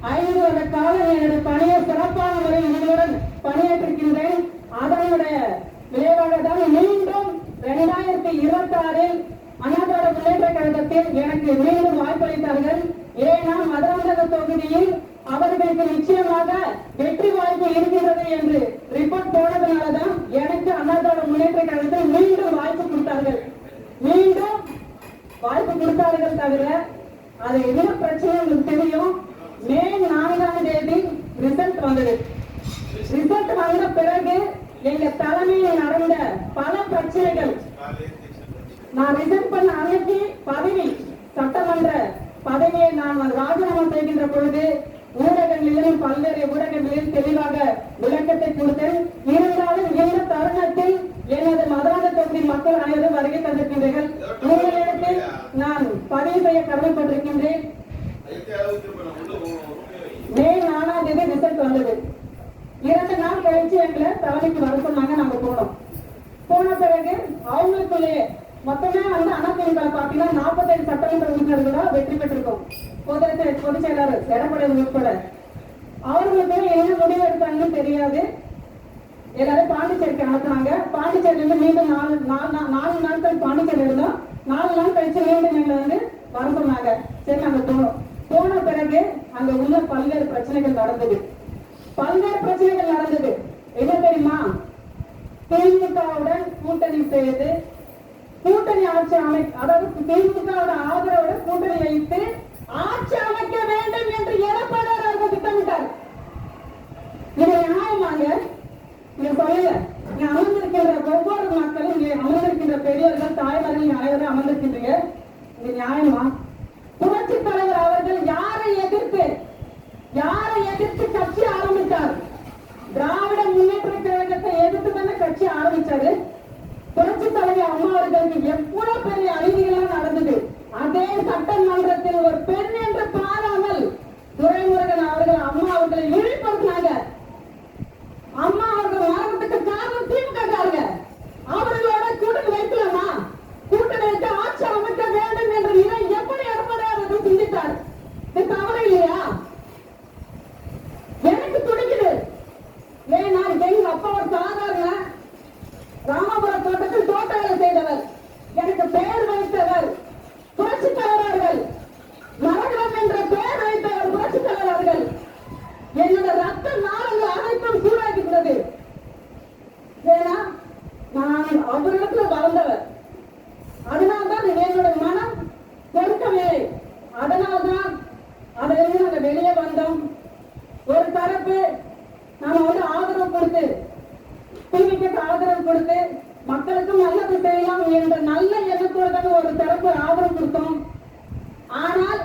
5 வருட காலம் என்னுடைய பணியை சிறப்பான முறையில் உங்களுடன் பணியாற்றிருக்கின்றேன். அதனுடைய விளைவாக தான் மீண்டும் 2026 அண்ணா திராவிட முன்னேற்ற கழகத்தில் எனக்கு மீண்டும் வாய்ப்பளித்தார்கள். ஏன்னா மதுராந்தக தொகுதியில் அவர்களுக்கு நிச்சயமாக வெற்றி வாய்ப்பு இருக்கின்றது என்று ரிப்போர்ட் போனதுனாலதான் எனக்கு அண்ணா திராவிட முன்னேற்ற கழகத்தில் மீண்டும் வாய்ப்பு கொடுத்தார்கள். மீண்டும் வாய்ப்பு கொடுத்தார்கள் தவிர அது என்ன பிரச்சனை உங்களுக்கு தெரியும். மே 4ஆம் தேதி ரிசல்ட் வந்தது. ரிசல்ட் வந்த பிறகு எங்க தலைமையில் நடந்த பல பிரச்சனைகள். நான் ரிசைன் பண்ண அன்னைக்கு பதவி, சட்டமன்ற பதவியை நான் ராஜினாமா செய்கின்ற பொழுது ஊடகங்களிலும் பல்வேறு ஊடகங்களில் தெளிவாக விளக்கத்தை கொடுத்தேன். இருந்தாலும் இந்த தருணத்தில் எனது மதுராந்தக தொகுதி மக்கள் அனைவரும் வருகை தந்திருக்கின்றீர்கள். உங்களிடத்தில் நான் பதிவு செய்ய கடமைப்பட்டிருக்கின்றேன். மே 4ஆம் தேதி ரிசல்ட் வந்தது. 2 நாள் கழிச்சு எங்களை தலைமைக்கு வர சொன்னாங்க. நாங்க போனோம். போன பிறகு அவங்களுக்குள்ளே மொத்தமே அதிமுக பாத்தீங்கன்னா 45 சட்டமன்ற உறுப்பினர்களா வெற்றி பெற்றிருக்கோம். பொதுச் செயலாளர் எடப்பாடி உட்பட அவர்களுக்கு என்ன முடிவு எடுத்தாங்கன்னு தெரியாது. எல்லாரும் பாண்டிச்சேரிக்கு அனுப்புனாங்க. பாண்டிச்சேரியில மீண்டும் 4 நாட்கள் பாண்டிச்சேரி இருந்தோம். 4 நாள் கழிச்சு மீண்டும் எங்களை வர சொன்னாங்க. சரி, நாங்க போனோம். போன பிறகு அங்க உள்ள பல்வேறு பிரச்சனைகள் நடந்தது. என்ன தெரியுமா? திமுகவுடன் கூட்டணி செய்து கூட்டணி ஆட்சி அதாவது திமுகவோட ஆதரவோட கூட்டணி வைத்து ஆட்சி அமைக்க வேண்டும் என்று எடப்பாடி அவர்கள் திட்டமிட்டார். இது நியாயமாக நீங்க சொல்லுங்க. நீங்க அமர்ந்திருக்கின்ற ஒவ்வொரு மக்களும், இங்கே அமர்ந்திருக்கின்ற பெரியவர்கள், தாய்மார்கள் அனைவரும் அமர்ந்திருக்கின்றீங்க. இது நியாயமா? புரட்சி தலைவர் அவர்கள் யாரை எதிர்த்து கட்சி ஆரம்பித்தார்? திராவிட முன்னேற்ற கழகத்தை எதிர்த்து தானே கட்சி ஆரம்பிச்சாரு. புரட்சி தலைவர் அம்மா அவர்களுக்கு எவ்வளவு பெரிய அநீதிகளாக நடந்தது. அதே சட்டமன்றத்தில் ஒரு பெண் என்று பாராமல் துரைமுருகன் அவர்கள் அம்மா அவர்களை இழிப்படுத்தினாங்க. அம்மா அவர்கள் மரணத்துக்கு காரணம் திமுக. அவர்களோட கூட்டணி வைக்கலாமா? கூட்டணி வைத்து ஆட்சி அமைக்க வேண்டும் என்ற நிலை எப்படி எடப்பாடி அவர்கள் சிந்தித்தார்? இது தவறு இல்லையா? எனக்கு துடிக்குது. ஏன்னா எங்க அப்பா ஒரு சாதாரண ராமபுரம் தோட்டத்தில் தோட்ட வேலை செய்தவர். எனக்கு பெயர் வைத்தவர் புரட்சி தலைவர்கள். மரகரம் என்ற பெயர் வைத்தவர் புரட்சி தலைவர்கள். என்னோட ரத்த நாளங்கள் அனைத்தும் சூடாக்கிவிட்டது. ஏன்னா நான் அவரிடத்துல வளர்ந்தவர். அதனால்தான் என்னோட மனம் பொறுக்கவில்லை. அதனால்தான் அதிலிருந்து நாங்கள் வெளியே வந்தோம். ஒரு தரப்பு நாம ஆதரவு கொடுத்து, திமுக ஆதரவு கொடுத்து மக்களுக்கும் நல்லது செய்யலாம் என்ற நல்ல எண்ணத்தோடு ஒரு தரப்பு ஆதரவு கொடுத்தோம். ஆனால்